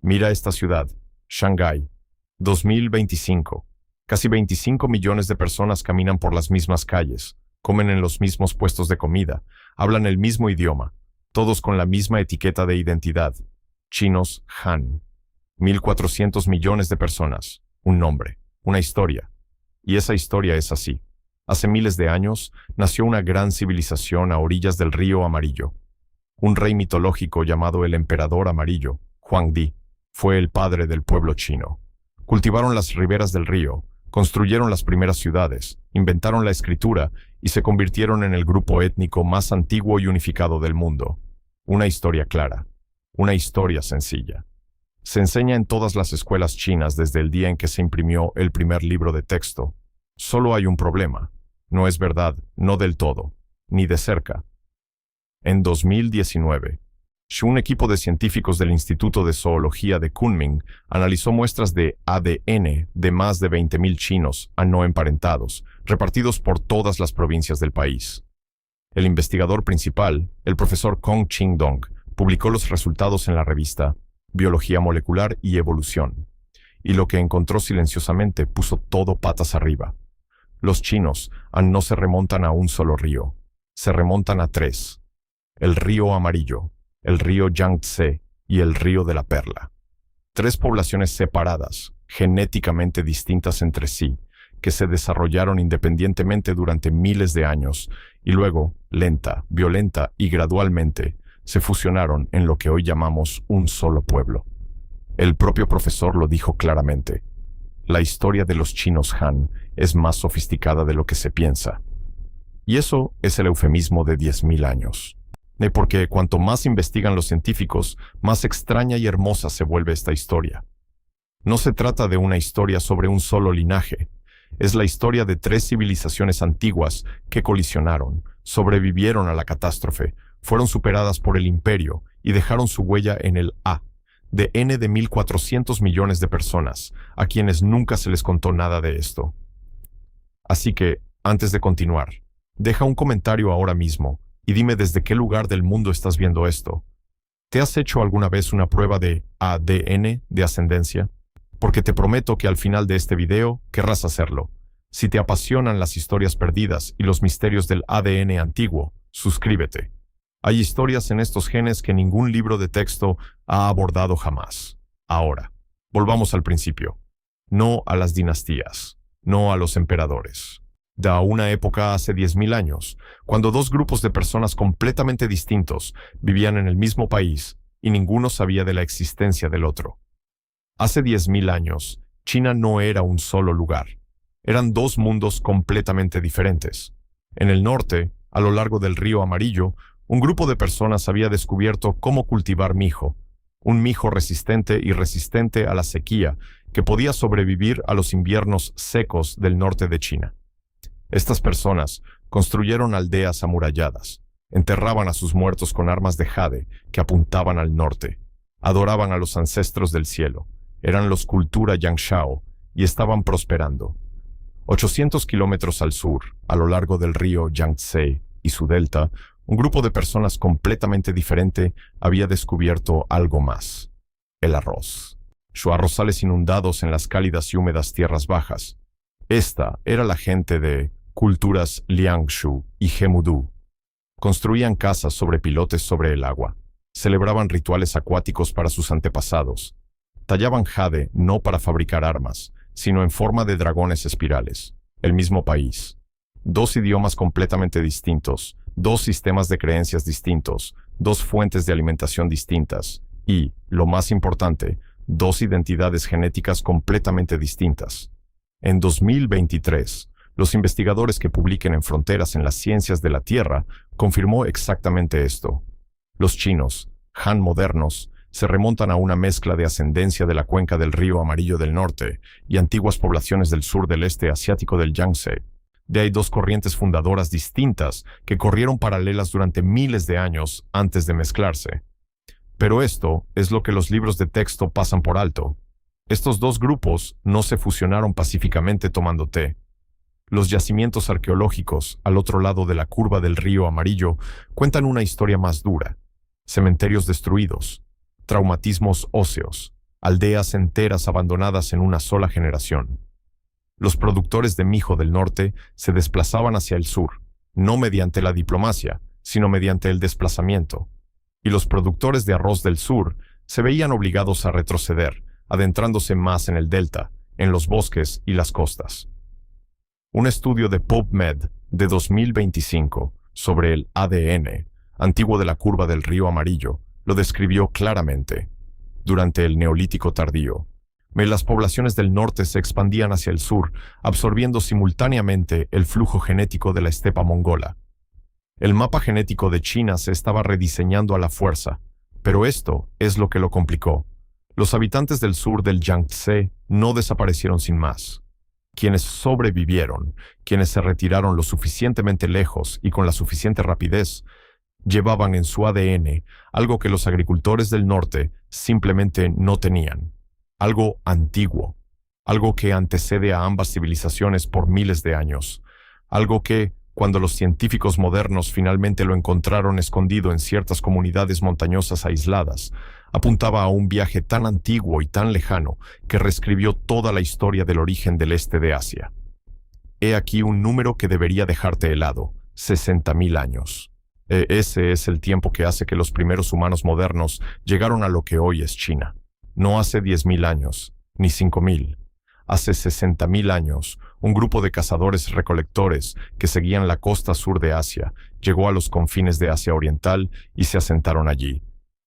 Mira esta ciudad, Shanghái, 2025. Casi 25 millones de personas caminan por las mismas calles, comen en los mismos puestos de comida, hablan el mismo idioma, todos con la misma etiqueta de identidad. Chinos Han. 1.400 millones de personas, un nombre, una historia. Y esa historia es así. Hace miles de años nació una gran civilización a orillas del río Amarillo. Un rey mitológico llamado el Emperador Amarillo, Huangdi, fue el padre del pueblo chino. Cultivaron las riberas del río, construyeron las primeras ciudades, inventaron la escritura y se convirtieron en el grupo étnico más antiguo y unificado del mundo. Una historia clara, una historia sencilla. Se enseña en todas las escuelas chinas desde el día en que se imprimió el primer libro de texto. Solo hay un problema. No es verdad, no del todo, ni de cerca. En 2019, un equipo de científicos del Instituto de Zoología de Kunming analizó muestras de ADN de más de 20.000 chinos no emparentados, repartidos por todas las provincias del país. El investigador principal, el profesor Kong Ching-dong, publicó los resultados en la revista Biología Molecular y Evolución, y lo que encontró silenciosamente puso todo patas arriba. Los chinos no se remontan a un solo río, se remontan a 3. El río Amarillo, el río Yangtze y el río de la Perla. 3 poblaciones separadas, genéticamente distintas entre sí, que se desarrollaron independientemente durante miles de años y luego, lenta, violenta y gradualmente, se fusionaron en lo que hoy llamamos un solo pueblo. El propio profesor lo dijo claramente. La historia de los chinos Han es más sofisticada de lo que se piensa. Y eso es el eufemismo de 10.000 años. Porque cuanto más investigan los científicos, más extraña y hermosa se vuelve esta historia. No se trata de una historia sobre un solo linaje. Es la historia de 3 civilizaciones antiguas que colisionaron, sobrevivieron a la catástrofe, fueron superadas por el imperio y dejaron su huella en el ADN de 1.400 millones de personas, a quienes nunca se les contó nada de esto. Así que, antes de continuar, deja un comentario ahora mismo y dime desde qué lugar del mundo estás viendo esto. ¿Te has hecho alguna vez una prueba de ADN de ascendencia? Porque te prometo que al final de este video querrás hacerlo. Si te apasionan las historias perdidas y los misterios del ADN antiguo, suscríbete. Hay historias en estos genes que ningún libro de texto ha abordado jamás. Ahora, volvamos al principio. No a las dinastías, no a los emperadores. De una época hace 10.000 años, cuando 2 grupos de personas completamente distintos vivían en el mismo país y ninguno sabía de la existencia del otro. Hace 10.000 años, China no era un solo lugar. Eran 2 mundos completamente diferentes. En el norte, a lo largo del río Amarillo, un grupo de personas había descubierto cómo cultivar mijo, un mijo resistente y resistente a la sequía que podía sobrevivir a los inviernos secos del norte de China. Estas personas construyeron aldeas amuralladas, enterraban a sus muertos con armas de jade que apuntaban al norte, adoraban a los ancestros del cielo, eran los cultura Yangshao y estaban prosperando. 800 kilómetros al sur, a lo largo del río Yangtze y su delta, un grupo de personas completamente diferente había descubierto algo más: el arroz. Arrozales inundados en las cálidas y húmedas tierras bajas. Esta era la gente de culturas Liangshu y Gemudu. Construían casas sobre pilotes sobre el agua. Celebraban rituales acuáticos para sus antepasados. Tallaban jade no para fabricar armas, sino en forma de dragones espirales. El mismo país. 2 idiomas completamente distintos, 2 sistemas de creencias distintos, 2 fuentes de alimentación distintas y, lo más importante, 2 identidades genéticas completamente distintas. En 2023, los investigadores que publiquen en Fronteras en las Ciencias de la Tierra confirmó exactamente esto. Los chinos, Han modernos, se remontan a una mezcla de ascendencia de la cuenca del río Amarillo del norte y antiguas poblaciones del sur del este asiático del Yangtze. De ahí 2 corrientes fundadoras distintas que corrieron paralelas durante miles de años antes de mezclarse. Pero esto es lo que los libros de texto pasan por alto. Estos 2 grupos no se fusionaron pacíficamente tomando té. Los yacimientos arqueológicos al otro lado de la curva del río Amarillo cuentan una historia más dura. Cementerios destruidos, traumatismos óseos, aldeas enteras abandonadas en una sola generación. Los productores de mijo del norte se desplazaban hacia el sur, no mediante la diplomacia, sino mediante el desplazamiento. Y los productores de arroz del sur se veían obligados a retroceder, adentrándose más en el delta, en los bosques y las costas. Un estudio de PubMed de 2025 sobre el ADN, antiguo de la curva del río Amarillo, lo describió claramente. Durante el Neolítico tardío, las poblaciones del norte se expandían hacia el sur, absorbiendo simultáneamente el flujo genético de la estepa mongola. El mapa genético de China se estaba rediseñando a la fuerza, pero esto es lo que lo complicó. Los habitantes del sur del Yangtze no desaparecieron sin más. Quienes sobrevivieron, quienes se retiraron lo suficientemente lejos y con la suficiente rapidez, llevaban en su ADN algo que los agricultores del norte simplemente no tenían. Algo antiguo, algo que antecede a ambas civilizaciones por miles de años, algo que, cuando los científicos modernos finalmente lo encontraron escondido en ciertas comunidades montañosas aisladas, apuntaba a un viaje tan antiguo y tan lejano que reescribió toda la historia del origen del este de Asia. He aquí un número que debería dejarte helado: 60.000 años. Ese es el tiempo que hace que los primeros humanos modernos llegaron a lo que hoy es China. No hace 10.000 años, ni 5.000. Hace 60.000 años, un grupo de cazadores-recolectores que seguían la costa sur de Asia llegó a los confines de Asia Oriental y se asentaron allí.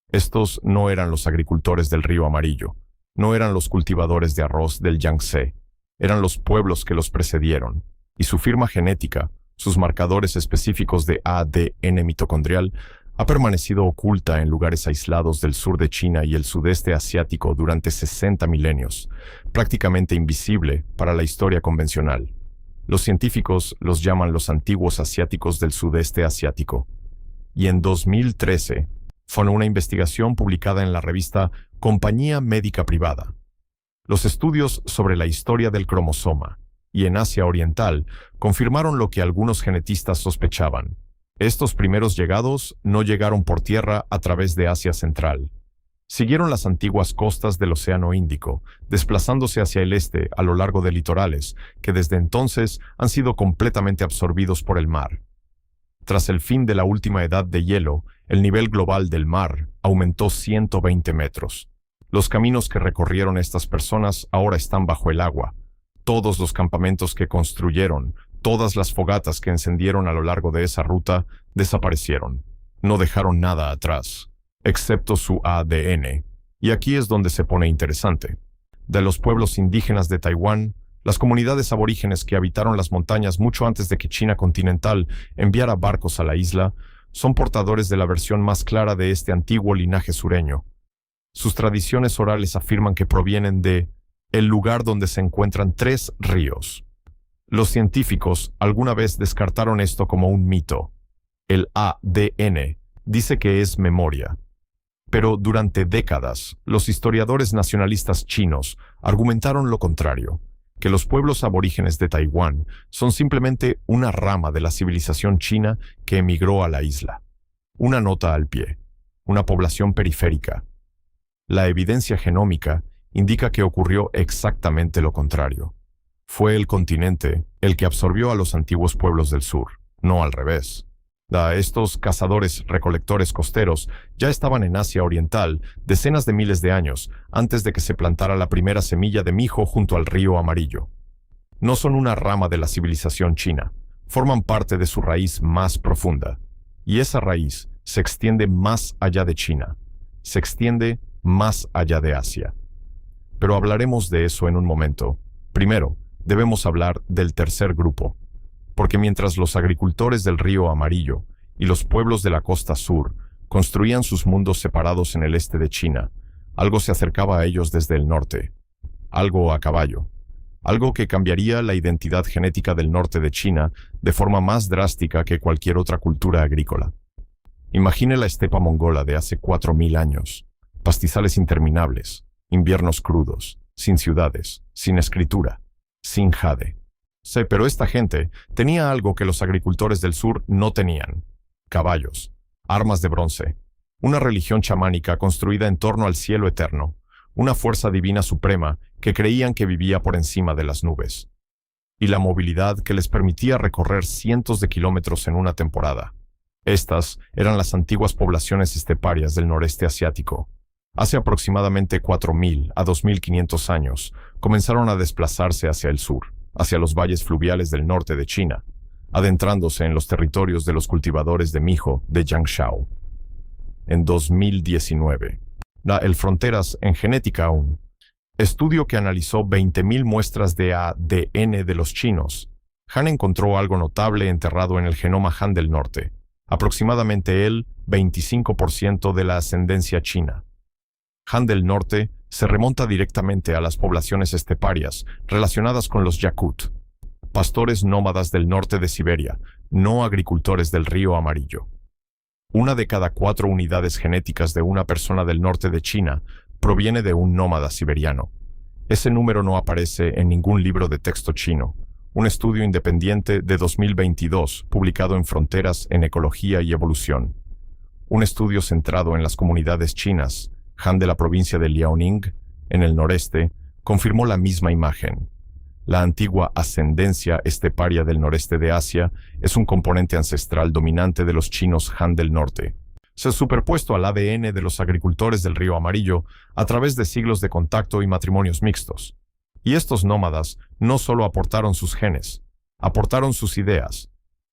Estos no eran los agricultores del río Amarillo, no eran los cultivadores de arroz del Yangtze, eran los pueblos que los precedieron, y su firma genética, sus marcadores específicos de ADN mitocondrial, ha permanecido oculta en lugares aislados del sur de China y el sudeste asiático durante 60 milenios, prácticamente invisible para la historia convencional. Los científicos los llaman los antiguos asiáticos del sudeste asiático. Y en 2013, fue una investigación publicada en la revista Compañía Médica Privada. Los estudios sobre la historia del cromosoma y en Asia Oriental confirmaron lo que algunos genetistas sospechaban. Estos primeros llegados no llegaron por tierra a través de Asia Central. Siguieron las antiguas costas del Océano Índico, desplazándose hacia el este a lo largo de litorales que desde entonces han sido completamente absorbidos por el mar. Tras el fin de la última edad de hielo, el nivel global del mar aumentó 120 metros. Los caminos que recorrieron estas personas ahora están bajo el agua. Todos los campamentos que construyeron, todas las fogatas que encendieron a lo largo de esa ruta, desaparecieron. No dejaron nada atrás, excepto su ADN. Y aquí es donde se pone interesante. De los pueblos indígenas de Taiwán, las comunidades aborígenes que habitaron las montañas mucho antes de que China continental enviara barcos a la isla, son portadores de la versión más clara de este antiguo linaje sureño. Sus tradiciones orales afirman que provienen de el lugar donde se encuentran 3 ríos. Los científicos alguna vez descartaron esto como un mito. El ADN dice que es memoria. Pero durante décadas, los historiadores nacionalistas chinos argumentaron lo contrario, que los pueblos aborígenes de Taiwán son simplemente una rama de la civilización china que emigró a la isla. Una nota al pie, una población periférica. La evidencia genómica indica que ocurrió exactamente lo contrario. Fue el continente el que absorbió a los antiguos pueblos del sur, no al revés. Estos cazadores-recolectores costeros ya estaban en Asia Oriental decenas de miles de años antes de que se plantara la primera semilla de mijo junto al río Amarillo. No son una rama de la civilización china, forman parte de su raíz más profunda. Y esa raíz se extiende más allá de China, se extiende más allá de Asia. Pero hablaremos de eso en un momento. Primero, debemos hablar del tercer grupo, porque mientras los agricultores del río Amarillo y los pueblos de la costa sur construían sus mundos separados en el este de China, algo se acercaba a ellos desde el norte, algo a caballo, algo que cambiaría la identidad genética del norte de China de forma más drástica que cualquier otra cultura agrícola. Imagine la estepa mongola de hace 4.000 años, pastizales interminables, inviernos crudos, sin ciudades, sin escritura, sin jade. Sí, pero esta gente tenía algo que los agricultores del sur no tenían: caballos, armas de bronce, una religión chamánica construida en torno al cielo eterno, una fuerza divina suprema que creían que vivía por encima de las nubes, y la movilidad que les permitía recorrer cientos de kilómetros en una temporada. Estas eran las antiguas poblaciones esteparias del noreste asiático. Hace aproximadamente 4.000 a 2.500 años, comenzaron a desplazarse hacia el sur, hacia los valles fluviales del norte de China, adentrándose en los territorios de los cultivadores de mijo de Jiangshao. En 2019, el Fronteras en Genética, un estudio que analizó 20.000 muestras de ADN de los chinos, Han encontró algo notable enterrado en el genoma Han del Norte, aproximadamente el 25% de la ascendencia china. Han del Norte se remonta directamente a las poblaciones esteparias relacionadas con los Yakut, pastores nómadas del norte de Siberia, no agricultores del río Amarillo. 1 de cada 4 unidades genéticas de una persona del norte de China proviene de un nómada siberiano. Ese número no aparece en ningún libro de texto chino. Un estudio independiente de 2022, publicado en Fronteras en Ecología y Evolución. Un estudio centrado en las comunidades chinas, Han de la provincia de Liaoning, en el noreste, confirmó la misma imagen. La antigua ascendencia esteparia del noreste de Asia es un componente ancestral dominante de los chinos Han del norte. Se ha superpuesto al ADN de los agricultores del río Amarillo a través de siglos de contacto y matrimonios mixtos. Y estos nómadas no solo aportaron sus genes, aportaron sus ideas.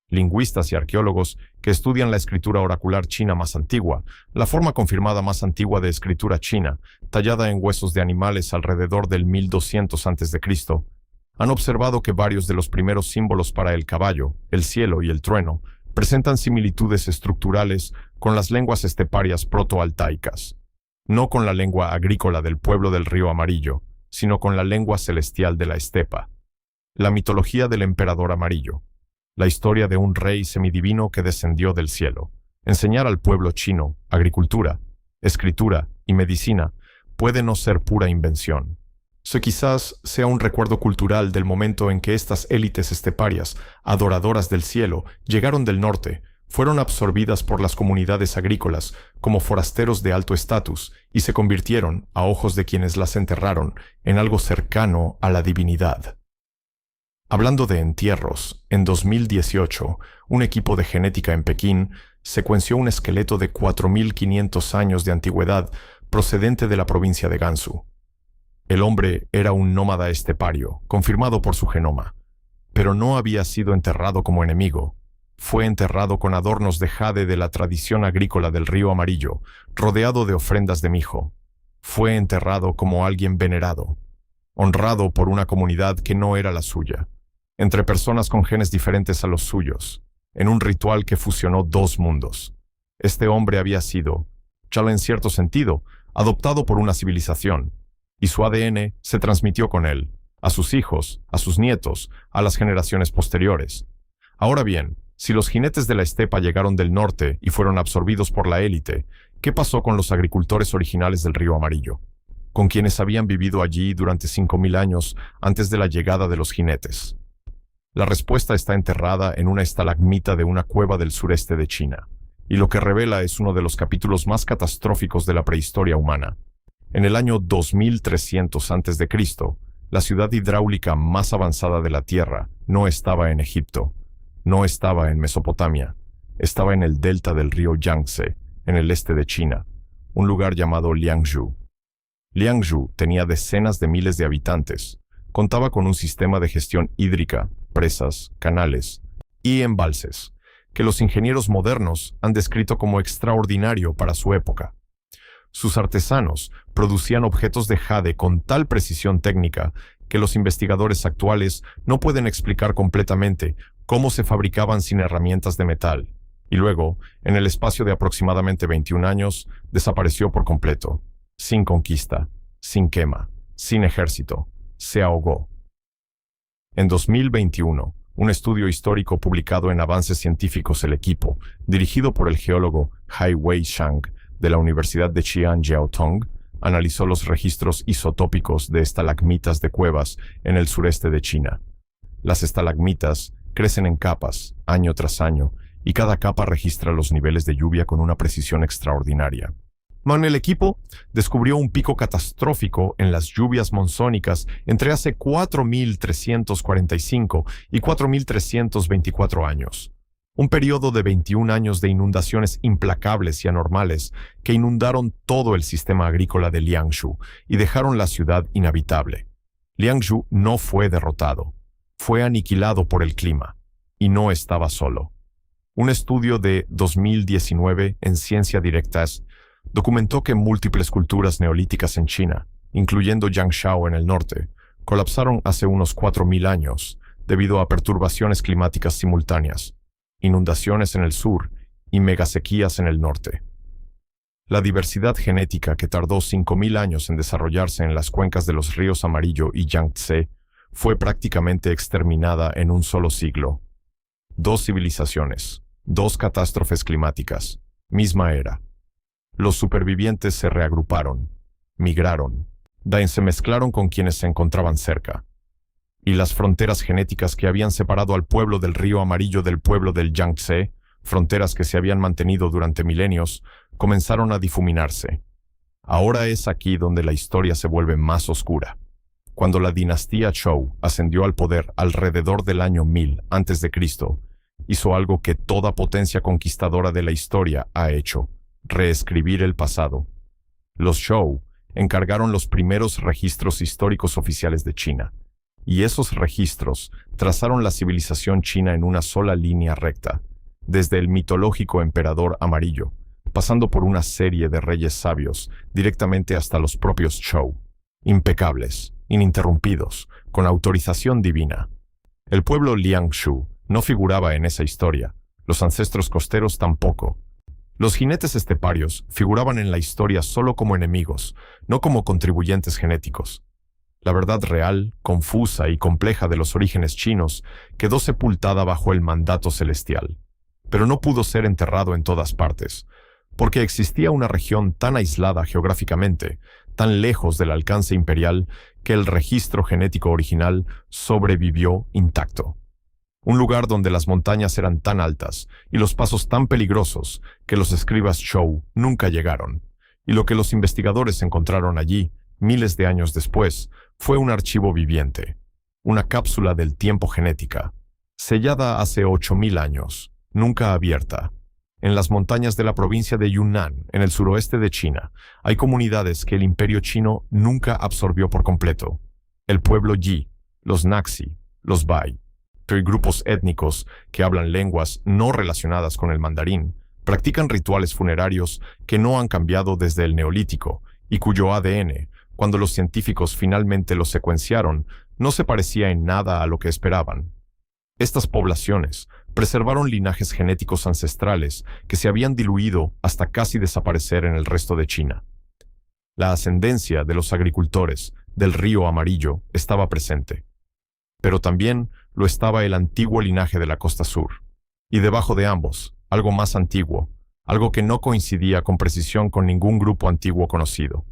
Lingüistas y arqueólogos que estudian la escritura oracular china más antigua, la forma confirmada más antigua de escritura china, tallada en huesos de animales alrededor del 1200 a.C., han observado que varios de los primeros símbolos para el caballo, el cielo y el trueno presentan similitudes estructurales con las lenguas esteparias protoaltaicas, no con la lengua agrícola del pueblo del río Amarillo, sino con la lengua celestial de la estepa. La mitología del emperador amarillo, la historia de un rey semidivino que descendió del cielo. Enseñar al pueblo chino agricultura, escritura y medicina puede no ser pura invención. Quizás sea un recuerdo cultural del momento en que estas élites esteparias, adoradoras del cielo, llegaron del norte, fueron absorbidas por las comunidades agrícolas como forasteros de alto estatus y se convirtieron, a ojos de quienes las enterraron, en algo cercano a la divinidad. Hablando de entierros, en 2018, un equipo de genética en Pekín secuenció un esqueleto de 4.500 años de antigüedad procedente de la provincia de Gansu. El hombre era un nómada estepario, confirmado por su genoma, pero no había sido enterrado como enemigo. Fue enterrado con adornos de jade de la tradición agrícola del río Amarillo, rodeado de ofrendas de mijo. Fue enterrado como alguien venerado, honrado por una comunidad que no era la suya, entre personas con genes diferentes a los suyos, en un ritual que fusionó dos mundos. Este hombre había sido, en cierto sentido, adoptado por una civilización, y su ADN se transmitió con él, a sus hijos, a sus nietos, a las generaciones posteriores. Ahora bien, si los jinetes de la estepa llegaron del norte y fueron absorbidos por la élite, ¿qué pasó con los agricultores originales del río Amarillo? Con quienes habían vivido allí durante 5.000 años antes de la llegada de los jinetes. La respuesta está enterrada en una estalagmita de una cueva del sureste de China, y lo que revela es uno de los capítulos más catastróficos de la prehistoria humana. En el año 2300 a.C., la ciudad hidráulica más avanzada de la Tierra no estaba en Egipto, no estaba en Mesopotamia, estaba en el delta del río Yangtze, en el este de China, un lugar llamado Liangzhou. Liangzhou tenía decenas de miles de habitantes, contaba con un sistema de gestión hídrica, presas, canales y embalses, que los ingenieros modernos han descrito como extraordinario para su época. Sus artesanos producían objetos de jade con tal precisión técnica que los investigadores actuales no pueden explicar completamente cómo se fabricaban sin herramientas de metal, y luego, en el espacio de aproximadamente 21 años, desapareció por completo, sin conquista, sin quema, sin ejército, se ahogó. En 2021, un estudio histórico publicado en Avances Científicos El Equipo, dirigido por el geólogo Hai Wei Shang, de la Universidad de Xi'an Jiaotong, analizó los registros isotópicos de estalagmitas de cuevas en el sureste de China. Las estalagmitas crecen en capas, año tras año, y cada capa registra los niveles de lluvia con una precisión extraordinaria. El equipo descubrió un pico catastrófico en las lluvias monzónicas entre hace 4.345 y 4.324 años. Un periodo de 21 años de inundaciones implacables y anormales que inundaron todo el sistema agrícola de Liangshu y dejaron la ciudad inhabitable. Liangshu no fue derrotado, fue aniquilado por el clima, y no estaba solo. Un estudio de 2019 en Ciencia Directas documentó que múltiples culturas neolíticas en China, incluyendo Yangshao en el norte, colapsaron hace unos 4.000 años debido a perturbaciones climáticas simultáneas, inundaciones en el sur y megasequías en el norte. La diversidad genética que tardó 5.000 años en desarrollarse en las cuencas de los ríos Amarillo y Yangtze fue prácticamente exterminada en un solo siglo. 2 civilizaciones, 2 catástrofes climáticas, misma era. Los supervivientes se reagruparon, migraron, se mezclaron con quienes se encontraban cerca. Y las fronteras genéticas que habían separado al pueblo del río Amarillo del pueblo del Yangtze, fronteras que se habían mantenido durante milenios, comenzaron a difuminarse. Ahora es aquí donde la historia se vuelve más oscura. Cuando la dinastía Zhou ascendió al poder alrededor del año 1000 a.C., hizo algo que toda potencia conquistadora de la historia ha hecho: reescribir el pasado. Los Zhou encargaron los primeros registros históricos oficiales de China, y esos registros trazaron la civilización china en una sola línea recta, desde el mitológico emperador amarillo, pasando por una serie de reyes sabios, directamente hasta los propios Zhou, impecables, ininterrumpidos, con autorización divina. El pueblo Liangshu no figuraba en esa historia, los ancestros costeros tampoco. Los jinetes esteparios figuraban en la historia solo como enemigos, no como contribuyentes genéticos. La verdad real, confusa y compleja de los orígenes chinos quedó sepultada bajo el mandato celestial, pero no pudo ser enterrado en todas partes, porque existía una región tan aislada geográficamente, tan lejos del alcance imperial, que el registro genético original sobrevivió intacto. Un lugar donde las montañas eran tan altas y los pasos tan peligrosos que los escribas Zhou nunca llegaron, y lo que los investigadores encontraron allí, miles de años después, fue un archivo viviente, una cápsula del tiempo genética, sellada hace 8.000 años, nunca abierta. En las montañas de la provincia de Yunnan, en el suroeste de China, hay comunidades que el imperio chino nunca absorbió por completo. El pueblo Yi, los Naxi, los Bai, y grupos étnicos que hablan lenguas no relacionadas con el mandarín, practican rituales funerarios que no han cambiado desde el Neolítico y cuyo ADN, cuando los científicos finalmente lo secuenciaron, no se parecía en nada a lo que esperaban. Estas poblaciones preservaron linajes genéticos ancestrales que se habían diluido hasta casi desaparecer en el resto de China. La ascendencia de los agricultores del río Amarillo estaba presente, pero también lo estaba el antiguo linaje de la costa sur, y debajo de ambos, algo más antiguo, algo que no coincidía con precisión con ningún grupo antiguo conocido.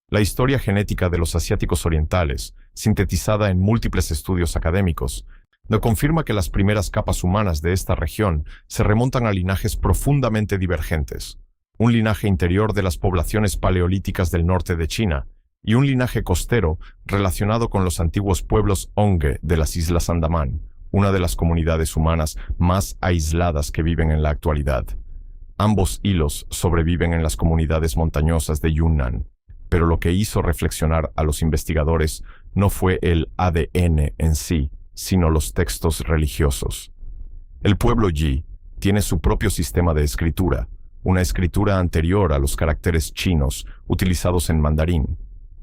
La historia genética de los asiáticos orientales, sintetizada en múltiples estudios académicos, nos confirma que las primeras capas humanas de esta región se remontan a linajes profundamente divergentes, un linaje interior de las poblaciones paleolíticas del norte de China, y un linaje costero relacionado con los antiguos pueblos Honghe de las Islas Andamán, una de las comunidades humanas más aisladas que viven en la actualidad. Ambos hilos sobreviven en las comunidades montañosas de Yunnan, pero lo que hizo reflexionar a los investigadores no fue el ADN en sí, sino los textos religiosos. El pueblo Yi tiene su propio sistema de escritura, una escritura anterior a los caracteres chinos utilizados en mandarín,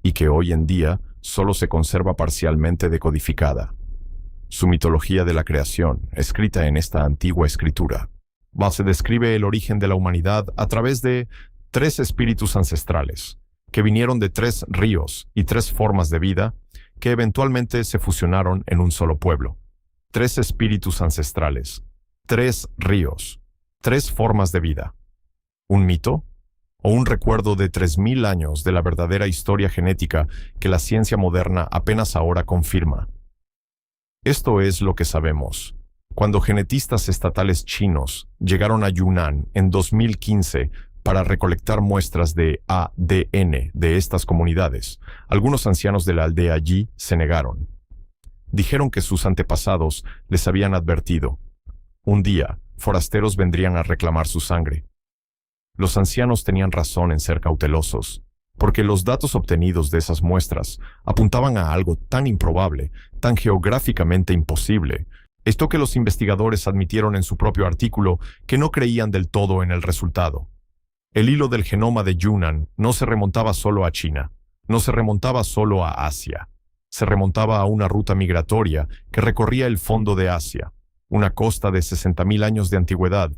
y que hoy en día solo se conserva parcialmente decodificada. Su mitología de la creación, escrita en esta antigua escritura, se describe el origen de la humanidad a través de 3 espíritus ancestrales, que vinieron de 3 ríos y 3 formas de vida que eventualmente se fusionaron en un solo pueblo. 3 espíritus ancestrales, 3 ríos, 3 formas de vida. ¿Un mito? ¿O un recuerdo de 3.000 años de la verdadera historia genética que la ciencia moderna apenas ahora confirma? Esto es lo que sabemos. Cuando genetistas estatales chinos llegaron a Yunnan en 2015 para recolectar muestras de ADN de estas comunidades. Algunos ancianos de la aldea allí se negaron. Dijeron que sus antepasados les habían advertido. Un día, forasteros vendrían a reclamar su sangre. Los ancianos tenían razón en ser cautelosos, porque los datos obtenidos de esas muestras apuntaban a algo tan improbable, tan geográficamente imposible, esto que los investigadores admitieron en su propio artículo que no creían del todo en el resultado. El hilo del genoma de Yunnan no se remontaba solo a China, no se remontaba solo a Asia, se remontaba a una ruta migratoria que recorría el fondo de Asia, una costa de 60.000 años de antigüedad,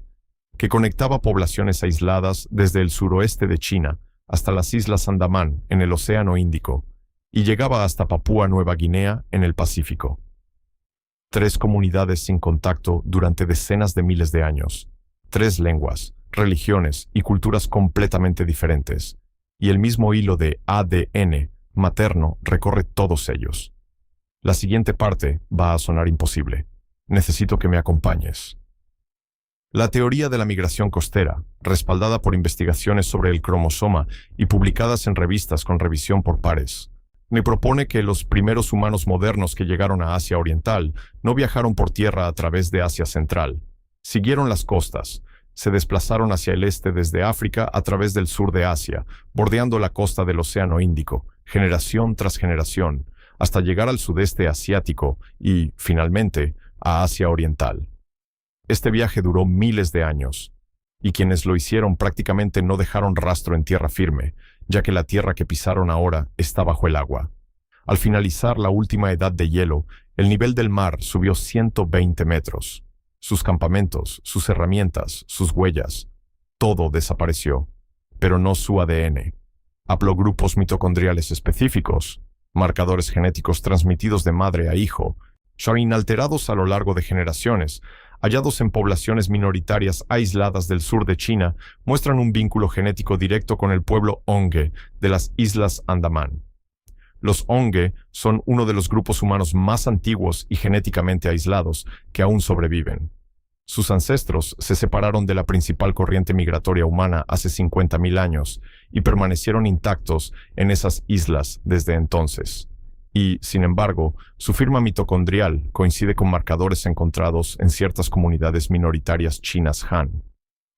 que conectaba poblaciones aisladas desde el suroeste de China hasta las Islas Andamán en el Océano Índico y llegaba hasta Papúa Nueva Guinea en el Pacífico. 3 comunidades sin contacto durante decenas de miles de años, 3 lenguas, religiones y culturas completamente diferentes, y el mismo hilo de ADN materno recorre todos ellos. La siguiente parte va a sonar imposible. Necesito que me acompañes. La teoría de la migración costera, respaldada por investigaciones sobre el cromosoma y publicadas en revistas con revisión por pares, me propone que los primeros humanos modernos que llegaron a Asia Oriental no viajaron por tierra a través de Asia Central. Siguieron las costas, se desplazaron hacia el este desde África a través del sur de Asia, bordeando la costa del Océano Índico, generación tras generación, hasta llegar al sudeste asiático y, finalmente, a Asia Oriental. Este viaje duró miles de años, y quienes lo hicieron prácticamente no dejaron rastro en tierra firme, ya que la tierra que pisaron ahora está bajo el agua. Al finalizar la última edad de hielo, el nivel del mar subió 120 metros. Sus campamentos, sus herramientas, sus huellas, todo desapareció, pero no su ADN. Haplogrupos mitocondriales específicos, marcadores genéticos transmitidos de madre a hijo, son inalterados a lo largo de generaciones, hallados en poblaciones minoritarias aisladas del sur de China, muestran un vínculo genético directo con el pueblo Honghe de las Islas Andamán. Los Honghe son uno de los grupos humanos más antiguos y genéticamente aislados que aún sobreviven. Sus ancestros se separaron de la principal corriente migratoria humana hace 50.000 años y permanecieron intactos en esas islas desde entonces. Y, sin embargo, su firma mitocondrial coincide con marcadores encontrados en ciertas comunidades minoritarias chinas Han.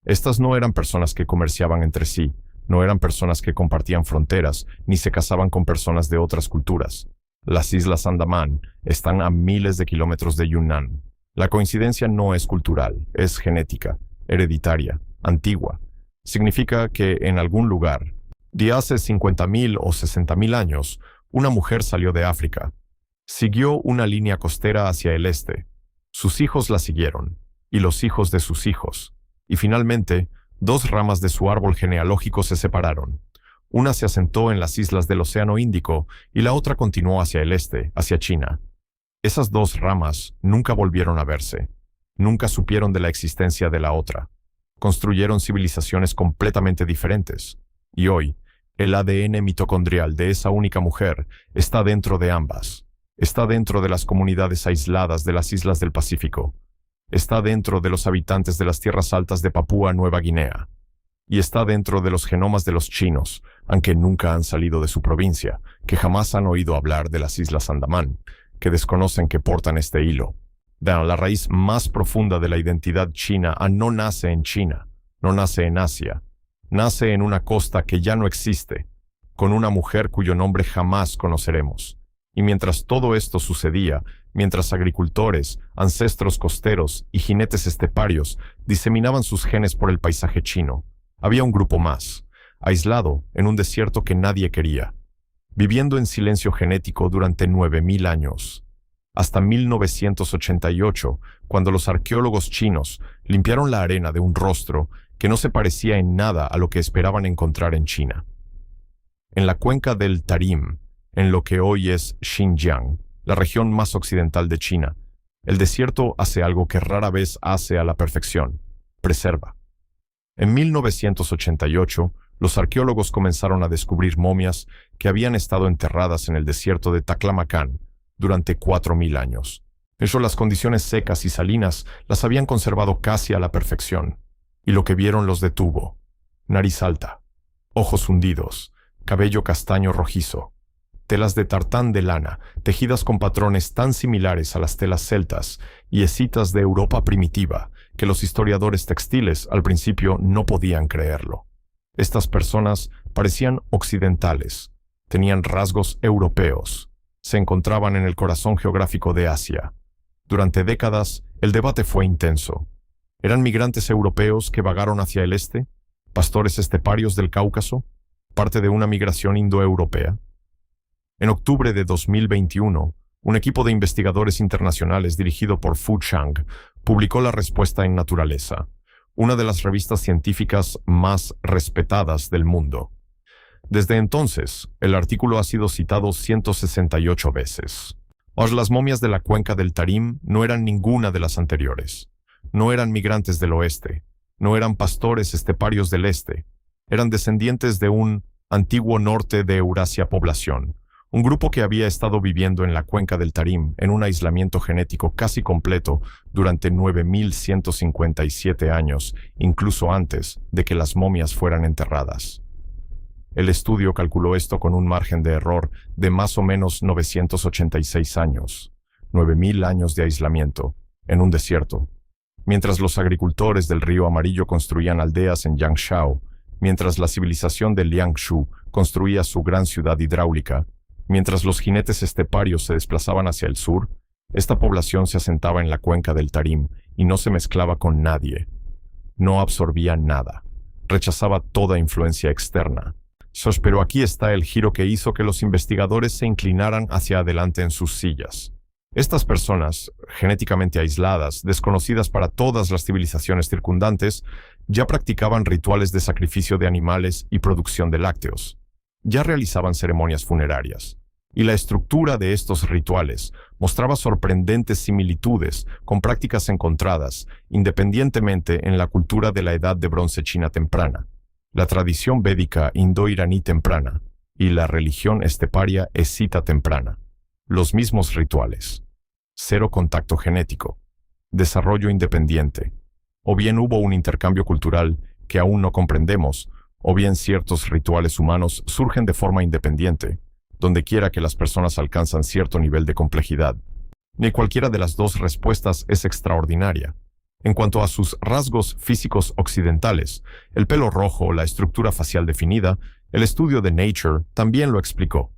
Estas no eran personas que comerciaban entre sí, no eran personas que compartían fronteras, ni se casaban con personas de otras culturas. Las Islas Andamán están a miles de kilómetros de Yunnan. La coincidencia no es cultural, es genética, hereditaria, antigua. Significa que en algún lugar, de hace 50.000 o 60.000 años, una mujer salió de África. Siguió una línea costera hacia el este. Sus hijos la siguieron, y los hijos de sus hijos. Y finalmente, 2 ramas de su árbol genealógico se separaron. Una se asentó en las islas del Océano Índico y la otra continuó hacia el este, hacia China. Esas 2 ramas nunca volvieron a verse. Nunca supieron de la existencia de la otra. Construyeron civilizaciones completamente diferentes. Y hoy, el ADN mitocondrial de esa única mujer está dentro de ambas. Está dentro de las comunidades aisladas de las islas del Pacífico. Está dentro de los habitantes de las tierras altas de Papúa Nueva Guinea. Y está dentro de los genomas de los chinos, aunque nunca han salido de su provincia, que jamás han oído hablar de las Islas Andamán, que desconocen que portan este hilo. La raíz más profunda de la identidad china no nace en China, no nace en Asia. Nace en una costa que ya no existe, con una mujer cuyo nombre jamás conoceremos. Y mientras todo esto sucedía, mientras agricultores, ancestros costeros y jinetes esteparios diseminaban sus genes por el paisaje chino, había un grupo más, aislado en un desierto que nadie quería, viviendo en silencio genético durante 9.000 años. Hasta 1988, cuando los arqueólogos chinos limpiaron la arena de un rostro que no se parecía en nada a lo que esperaban encontrar en China. En la cuenca del Tarim, en lo que hoy es Xinjiang, la región más occidental de China, el desierto hace algo que rara vez hace a la perfección: preserva. En 1988, los arqueólogos comenzaron a descubrir momias que habían estado enterradas en el desierto de Taklamakan durante 4.000 años. Las condiciones secas y salinas las habían conservado casi a la perfección. Y lo que vieron los detuvo. nariz alta, ojos hundidos, cabello castaño rojizo, telas de tartán de lana, tejidas con patrones tan similares a las telas celtas y escitas de Europa primitiva, que los historiadores textiles al principio no podían creerlo. Estas personas parecían occidentales, tenían rasgos europeos, se encontraban en el corazón geográfico de Asia. Durante décadas, el debate fue intenso. ¿Eran migrantes europeos que vagaron hacia el este? ¿Pastores esteparios del Cáucaso? ¿Parte de una migración indoeuropea? En octubre de 2021, un equipo de investigadores internacionales dirigido por Fu Chang publicó la respuesta en Naturaleza, una de las revistas científicas más respetadas del mundo. Desde entonces, el artículo ha sido citado 168 veces. Las momias de la cuenca del Tarim no eran ninguna de las anteriores. No eran migrantes del oeste, no eran pastores esteparios del este, eran descendientes de un antiguo norte de Eurasia población, un grupo que había estado viviendo en la cuenca del Tarim en un aislamiento genético casi completo durante 9.157 años, incluso antes de que las momias fueran enterradas. El estudio calculó esto con un margen de error de más o menos 986 años, 9.000 años de aislamiento, en un desierto. Mientras los agricultores del río Amarillo construían aldeas en Yangshao, mientras la civilización de Liangshu construía su gran ciudad hidráulica, mientras los jinetes esteparios se desplazaban hacia el sur, esta población se asentaba en la cuenca del Tarim y no se mezclaba con nadie. No absorbía nada. Rechazaba toda influencia externa. Pero aquí está el giro que hizo que los investigadores se inclinaran hacia adelante en sus sillas. Estas personas, genéticamente aisladas, desconocidas para todas las civilizaciones circundantes, ya practicaban rituales de sacrificio de animales y producción de lácteos. Ya realizaban ceremonias funerarias. Y la estructura de estos rituales mostraba sorprendentes similitudes con prácticas encontradas, independientemente en la cultura de la Edad de Bronce china temprana, la tradición védica indo-iraní temprana y la religión esteparia escita temprana. Los mismos rituales. Cero contacto genético. Desarrollo independiente. O bien hubo un intercambio cultural que aún no comprendemos, o bien ciertos rituales humanos surgen de forma independiente, donde quiera que las personas alcanzan cierto nivel de complejidad. Ni cualquiera de las dos respuestas es extraordinaria. En cuanto a sus rasgos físicos occidentales, el pelo rojo, la estructura facial definida, el estudio de Nature también lo explicó.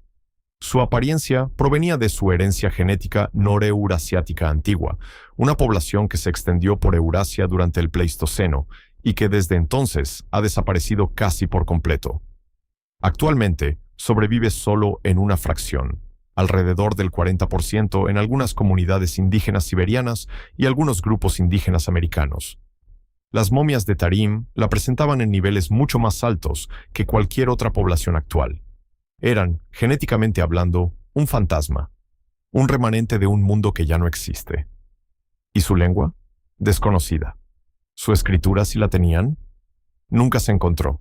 Su apariencia provenía de su herencia genética noreurasiática antigua, una población que se extendió por Eurasia durante el Pleistoceno y que desde entonces ha desaparecido casi por completo. Actualmente, sobrevive solo en una fracción, alrededor del 40% en algunas comunidades indígenas siberianas y algunos grupos indígenas americanos. Las momias de Tarim la presentaban en niveles mucho más altos que cualquier otra población actual. Eran, genéticamente hablando, un fantasma, un remanente de un mundo que ya no existe. ¿Y su lengua? Desconocida. ¿Su escritura, si la tenían? Nunca se encontró.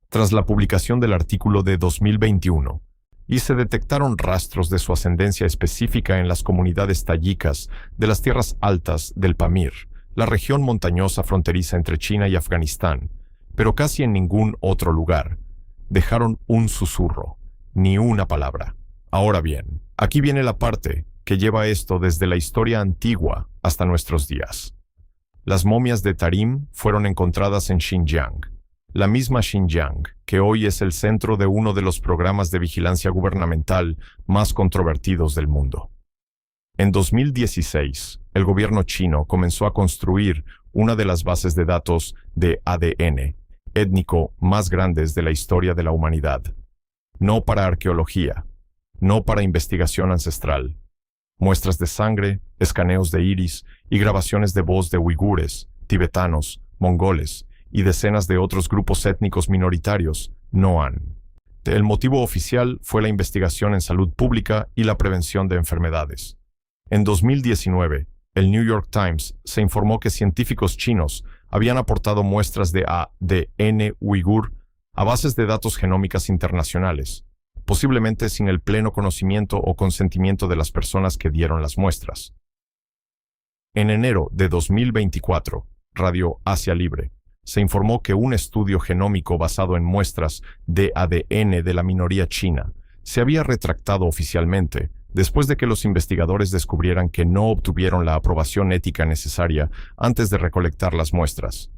Tras la publicación del artículo de 2021, y se detectaron rastros de su ascendencia específica en las comunidades tayicas de las tierras altas del Pamir, la región montañosa fronteriza entre China y Afganistán, pero casi en ningún otro lugar. Dejaron un susurro, ni una palabra. Ahora bien, aquí viene la parte que lleva esto desde la historia antigua hasta nuestros días. Las momias de Tarim fueron encontradas en Xinjiang, la misma Xinjiang, que hoy es el centro de uno de los programas de vigilancia gubernamental más controvertidos del mundo. En 2016, el gobierno chino comenzó a construir una de las bases de datos de ADN étnico más grandes de la historia de la humanidad. No para arqueología, no para investigación ancestral. Muestras de sangre, escaneos de iris y grabaciones de voz de uigures, tibetanos, mongoles y decenas de otros grupos étnicos minoritarios no han. El motivo oficial fue la investigación en salud pública y la prevención de enfermedades. En 2019, el New York Times se informó que científicos chinos habían aportado muestras de ADN uigur a bases de datos genómicas internacionales, posiblemente sin el pleno conocimiento o consentimiento de las personas que dieron las muestras. En enero de 2024, Radio Asia Libre se informó que un estudio genómico basado en muestras de ADN de la minoría china se había retractado oficialmente después de que los investigadores descubrieran que no obtuvieron la aprobación ética necesaria antes de recolectar las muestras.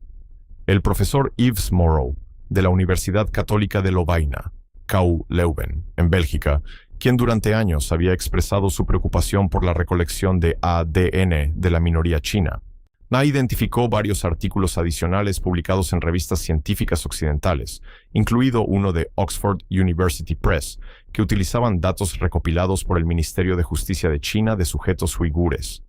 El profesor Yves Moreau, de la Universidad Católica de Lovaina, KU Leuven, en Bélgica, quien durante años había expresado su preocupación por la recolección de ADN de la minoría china, identificó varios artículos adicionales publicados en revistas científicas occidentales, incluido uno de Oxford University Press, que utilizaban datos recopilados por el Ministerio de Justicia de China de sujetos uigures.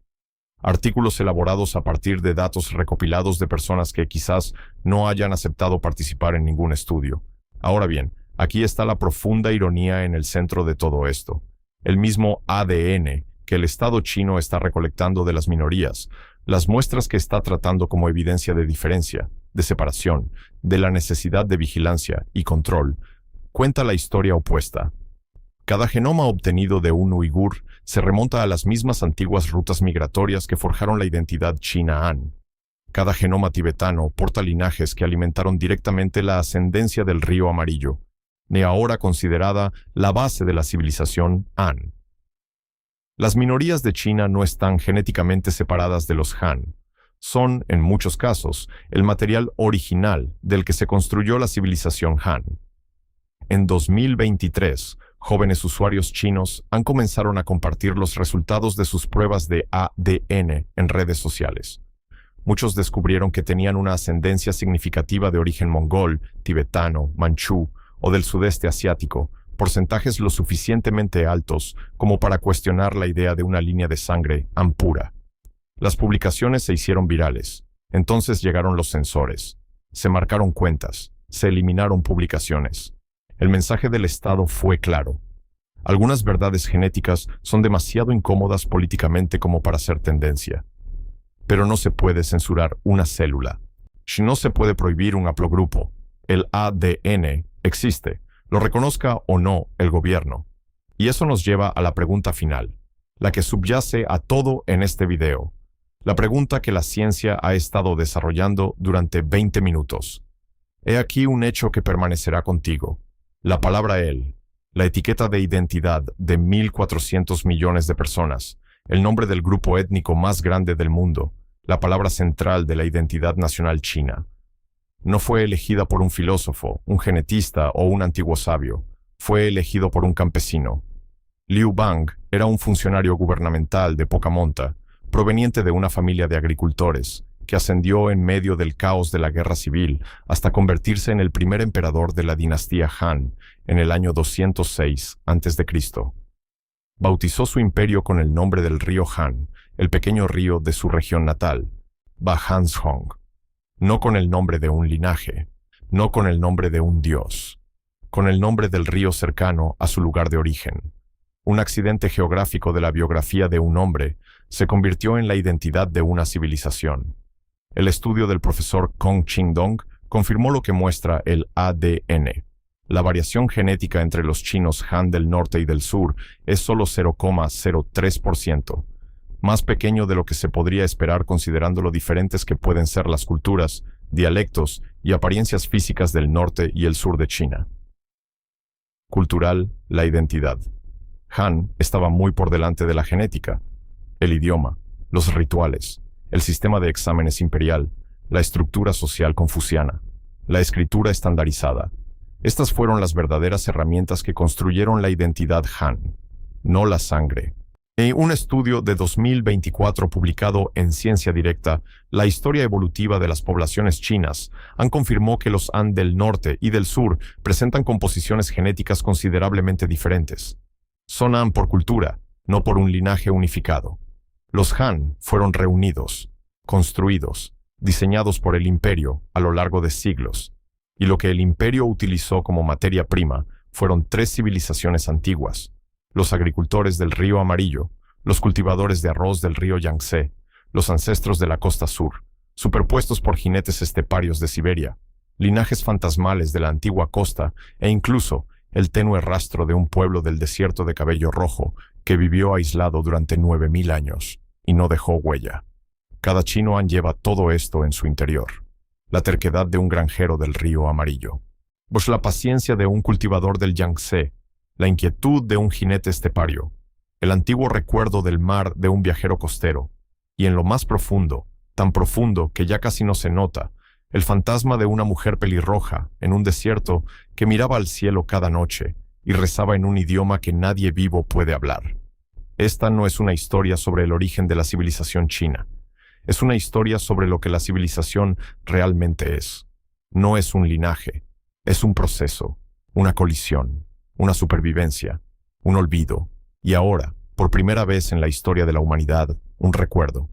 Artículos elaborados a partir de datos recopilados de personas que quizás no hayan aceptado participar en ningún estudio. Ahora bien, aquí está la profunda ironía en el centro de todo esto. El mismo ADN que el Estado chino está recolectando de las minorías, las muestras que está tratando como evidencia de diferencia, de separación, de la necesidad de vigilancia y control, cuenta la historia opuesta. Cada genoma obtenido de un uigur se remonta a las mismas antiguas rutas migratorias que forjaron la identidad china Han. Cada genoma tibetano porta linajes que alimentaron directamente la ascendencia del río Amarillo, ni ahora considerada la base de la civilización Han. Las minorías de China no están genéticamente separadas de los Han. Son, en muchos casos, el material original del que se construyó la civilización Han. En 2023, jóvenes usuarios chinos han comenzado a compartir los resultados de sus pruebas de ADN en redes sociales. Muchos descubrieron que tenían una ascendencia significativa de origen mongol, tibetano, manchú o del sudeste asiático, porcentajes lo suficientemente altos como para cuestionar la idea de una línea de sangre Han pura. Las publicaciones se hicieron virales. Entonces llegaron los censores. Se marcaron cuentas. Se eliminaron publicaciones. El mensaje del Estado fue claro. Algunas verdades genéticas son demasiado incómodas políticamente como para ser tendencia. Pero no se puede censurar una célula. No se puede prohibir un haplogrupo. El ADN existe, lo reconozca o no el gobierno. Y eso nos lleva a la pregunta final, la que subyace a todo en este video. La pregunta que la ciencia ha estado desarrollando durante 20 minutos. He aquí un hecho que permanecerá contigo. La palabra él, la etiqueta de identidad de 1.400 millones de personas, el nombre del grupo étnico más grande del mundo, la palabra central de la identidad nacional china. No fue elegida por un filósofo, un genetista o un antiguo sabio. Fue elegido por un campesino. Liu Bang era un funcionario gubernamental de poca monta, proveniente de una familia de agricultores, que ascendió en medio del caos de la guerra civil hasta convertirse en el primer emperador de la dinastía Han en el año 206 a.C. Bautizó su imperio con el nombre del río Han, el pequeño río de su región natal, Bahanzhong. No con el nombre de un linaje, no con el nombre de un dios, con el nombre del río cercano a su lugar de origen. Un accidente geográfico de la biografía de un hombre se convirtió en la identidad de una civilización. El estudio del profesor Kong Qingdong confirmó lo que muestra el ADN. La variación genética entre los chinos Han del norte y del sur es solo 0,03%. Más pequeño de lo que se podría esperar considerando lo diferentes que pueden ser las culturas, dialectos y apariencias físicas del norte y el sur de China. Cultural, la identidad. Han estaba muy por delante de la genética, el idioma, los rituales, el sistema de exámenes imperial, la estructura social confuciana, la escritura estandarizada. Estas fueron las verdaderas herramientas que construyeron la identidad Han, no la sangre. En un estudio de 2024 publicado en Ciencia Directa, la historia evolutiva de las poblaciones chinas, han confirmado que los Han del norte y del sur presentan composiciones genéticas considerablemente diferentes. Son Han por cultura, no por un linaje unificado. Los Han fueron reunidos, construidos, diseñados por el imperio a lo largo de siglos, y lo que el imperio utilizó como materia prima fueron 3 civilizaciones antiguas: los agricultores del río Amarillo, los cultivadores de arroz del río Yangtze, los ancestros de la costa sur, superpuestos por jinetes esteparios de Siberia, linajes fantasmales de la antigua costa e incluso el tenue rastro de un pueblo del desierto de cabello rojo que vivió aislado durante 9.000 años y no dejó huella. Cada chino Han lleva todo esto en su interior. la terquedad de un granjero del río Amarillo, pues la paciencia de un cultivador del Yangtze, la inquietud de un jinete estepario, el antiguo recuerdo del mar de un viajero costero, y en lo más profundo, tan profundo que ya casi no se nota, el fantasma de una mujer pelirroja en un desierto que miraba al cielo cada noche y rezaba en un idioma que nadie vivo puede hablar. Esta no es una historia sobre el origen de la civilización china. Es una historia sobre lo que la civilización realmente es. No es un linaje, es un proceso, una colisión, una supervivencia, un olvido, y ahora, por primera vez en la historia de la humanidad, un recuerdo.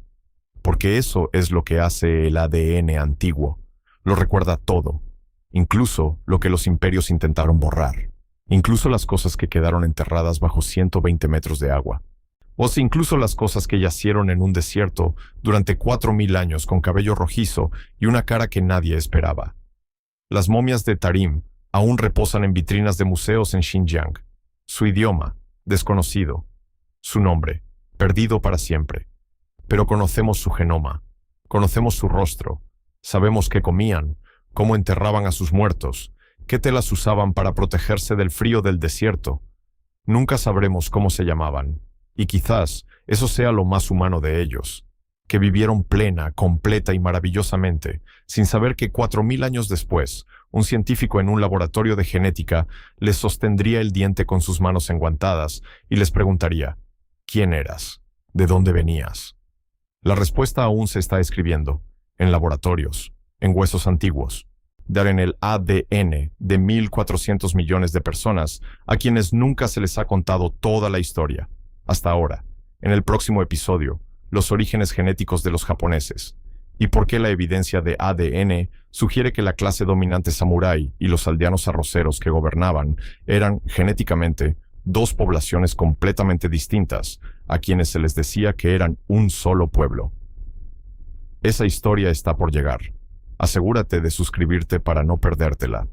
Porque eso es lo que hace el ADN antiguo. Lo recuerda todo, incluso lo que los imperios intentaron borrar, incluso las cosas que quedaron enterradas bajo 120 metros de agua. O si incluso las cosas que yacieron en un desierto durante 4000 años con cabello rojizo y una cara que nadie esperaba. Las momias de Tarim aún reposan en vitrinas de museos en Xinjiang. Su idioma, desconocido. Su nombre, perdido para siempre. Pero conocemos su genoma, conocemos su rostro, sabemos qué comían, cómo enterraban a sus muertos, qué telas usaban para protegerse del frío del desierto. Nunca sabremos cómo se llamaban. Y quizás eso sea lo más humano de ellos, que vivieron plena, completa y maravillosamente, sin saber que 4000 años después, un científico en un laboratorio de genética les sostendría el diente con sus manos enguantadas y les preguntaría, ¿quién eras? ¿De dónde venías? La respuesta aún se está escribiendo, en laboratorios, en huesos antiguos, en el ADN de 1400 millones de personas a quienes nunca se les ha contado toda la historia. Hasta ahora, en el próximo episodio, los orígenes genéticos de los japoneses y por qué la evidencia de ADN sugiere que la clase dominante samurái y los aldeanos arroceros que gobernaban eran, genéticamente, dos poblaciones completamente distintas a quienes se les decía que eran un solo pueblo. Esa historia está por llegar. Asegúrate de suscribirte para no perdértela.